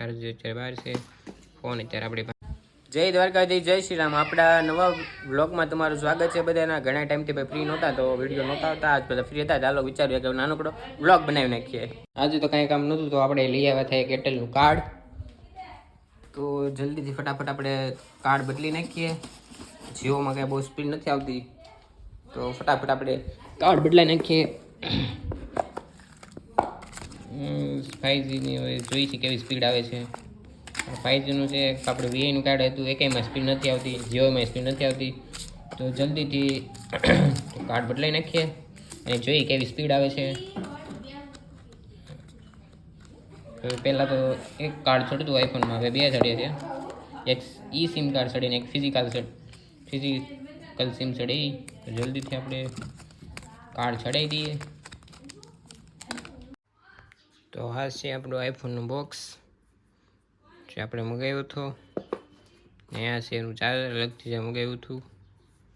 Charge અત્યારે બહાર છે, ફોન અત્યારે આપણી પાસે. જય દ્વારકાધીશ, જય શ્રી રામ. આપણા નવા વ્લોગમાં તમારું સ્વાગત છે બધાના. ઘણા ટાઈમથી ભાઈ ફ્રી નહોતા તો વિડીયો નહોતા આવતા, આજ બધા ફ્રી હતા. ચાલો વિચાર્યું કે નાનકડો વ્લોગ બનાવી નાખીએ. આજે તો કાંઈ કામ નહોતું તો આપણે લઈ આવ્યા હતા એક એરટેલનું કાર્ડ. તો જલ્દીથી ફટાફટ આપણે કાર્ડ બદલી નાખીએ. જીઓમાં કાંઈ બહુ સ્પીડ નથી આવતી તો ફટાફટ આપણે કાર્ડ બદલાઈ નાખીએ. 5Gની હવે જોઈ છે કેવી સ્પીડ આવે છે. 5Gનું છે, આપણે વીઆઈનું કાર્ડ હતું એકેયમાં સ્પીડ નથી આવતી, જીઓમાં સ્પીડ નથી આવતી. તો જલ્દીથી કાર્ડ બદલાઈ નાખીએ અને જોઈએ કેવી સ્પીડ આવે છે. તો પહેલાં તો એક કાર્ડ ચડતું આઈફોનમાં, હવે 2 ચડ્યા છે. એક ઈ સિમ કાર્ડ ચડીને એક ફિઝિકલ સિમ ચડી. તો જલ્દીથી આપણે કાર્ડ ચડાવી દઈએ. તો આ છે આપણું આઈફોનનું બોક્સ જે આપણે મંગાવ્યું હતું. અહીંયા છે એનું ચાર્જર અલગથી જે મંગાવ્યું હતું.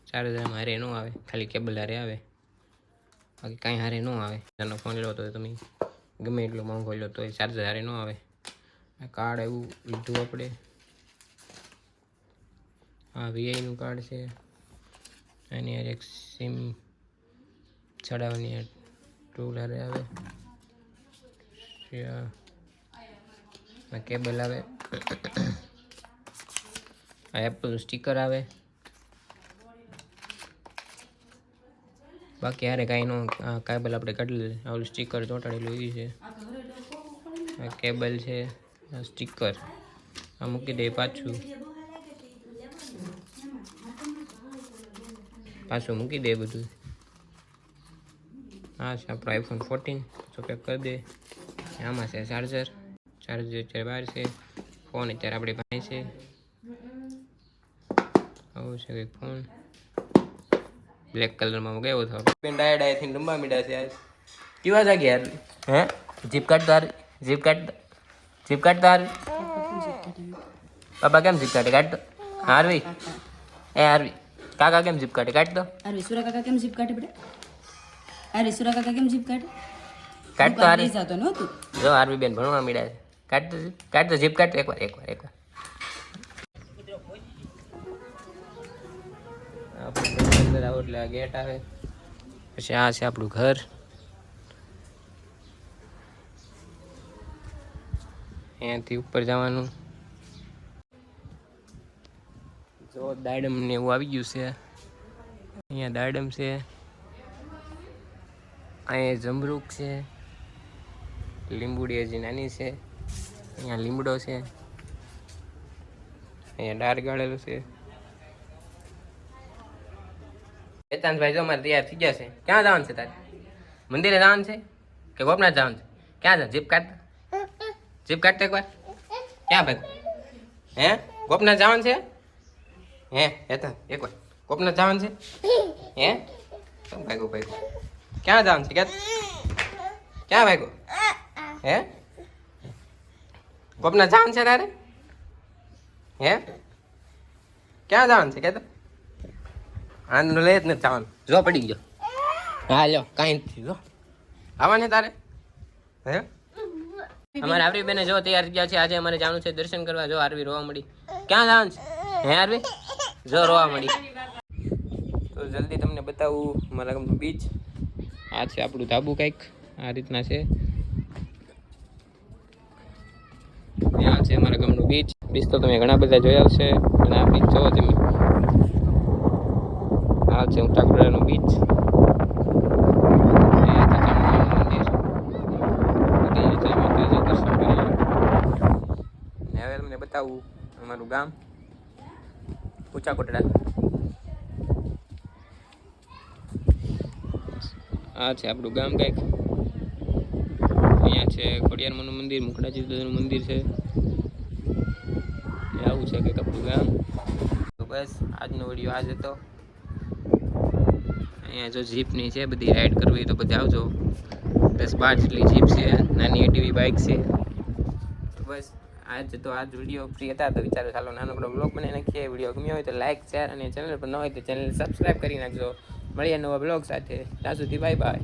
ચાર્જરમાં હારે ન આવે, ખાલી કેબલ હારે આવે, બાકી કાંઈ હારે ન આવે. એનો ફોન લો તો તમે ગમે એટલો મોંઘો લો તો એ ચાર્જર હારે ન આવે. આ કાર્ડ એવું લીધું આપણે. આ વીઆઈનું કાર્ડ છે. એની હારે એક સિમ ચડાવવાની ટૂલ હારે આવે. કેબલ આવે. આ એપલ સ્ટીકર આવે. બાકી હારે કાંઈ નો. આ કેબલ આપણે કાઢી ઓલું સ્ટીકર ચોંટાડેલું એવી છે. આ કેબલ છે, આ સ્ટીકર આ મૂકી દે, પાછું મૂકી દે બધું. હા છે આપણો આઈફોન 14. તો પેક કરી દે. આમાં છે ચાર્જર અત્યારે બહાર છે, ફોન અત્યારે આપણી પાસે છે. આવું છે કંઈક ફોન, બ્લેક કલરમાં મંગાવ્યો હતો. ડાયડ આઈથી રમવા મીડા છે. કેવા જાગે યાર? હે જીપ કાઢ તાર. બાબા કેમ જીપ કાઢે? કાઢ તો. હારવી કાકા કેમ જીપ કાઢે? કાઢ તો. સુરા કાકા કેમ જીપ કાઢે બેટા? સુરા કાકા કેમ જીપ કાઢે? કાઢ તો હારી જતો ન તું. જો આરવી બેન ભણવા મીડા છે. કાઢ તો જીપ કાઢ એકવાર. અંદર આવો એટલે આ ગેટ આવે. પછી આ છે આપણું ઘર. અહીંયાથી ઉપર જવાનું. જો દાડમ ને એવું આવી ગયું છે. અહીંયા દાડમ છે, અહીંયા જમરૂક છે, લીંબુડી હજી નાની છે. અહીંયા લીમડો છે, અહીંયા ડાર ગાળેલું છે. વેદાંતભાઈ જો મારે તૈયાર થઈ ગયા છે. ક્યાં જવાનું છે તારે? મંદિરે જવાનું છે કે ગોપનાથ જવાનું છે? ક્યાં જા? જીપ કાઢ એકવાર. ક્યાં ભાઈ? હે ગોપનાથ જવાનું છે? હે વેદાંત એકવાર ગોપનાથ જવાનું છે? હે ભાઈગો ક્યાં જવાનું છે? ક્યાં ભાઈગો? હે ગોપનાથ જવાનું છે તારે? હે ક્યાં જવાનું છે? કે આનંદ લે જ નથી જવાનું. જો પડી ગયો. હા લો કાંઈ નથી. જો આવવાને તારે? હે અમારે આરવી બેને જો તૈયાર થઈ ગયા છે. આજે અમારે જવાનું છે દર્શન કરવા. જો આરવી રોવા મળી. ક્યાં જવાનું છે? હે આરવી જો રોવા મળી. તો જલ્દી તમને બતાવું મારા ગામનું બીચ. આ છે આપણું ધાબુ કંઈક આ રીતના છે. આ છે મારા ગામનું બીચ. બીચ તો તમે ઘણા બધા જોયા હશે, અને આ બીચ જોવો તમે. આ છે ઉતાકડાનું બીચ. હવે તમને બતાવું અમારું ગામ ઊંચા કોટડા. આ છે આપણું ગામ કંઈક. અહીંયા છે ખોડિયારમાંનું મંદિર, મુખડાજી દાદાનું મંદિર છે. આવું છે કંઈક આપણું ગામ. તો બસ આજનો વિડીયો આજ હતો. અહીંયા જો જીપની છે, બધી રાઈડ કરવી તો બધે આવજો. 10-12 જેટલી જીપ છે, નાની એટીવી બાઇક છે. તો બસ આજ વિડીયો ફ્રી હતા તો વિચારો ચાલો નાનકડો બ્લોગ બનાવી નાખીએ. વિડીયો ગમ્યો હોય તો લાઈક, શેર અને ચેનલ પર ન હોય તો ચેનલ સબસ્ક્રાઈબ કરી નાખજો. મળીએ નવા બ્લોગ સાથે. ત્યાં સુધી બાય બાય.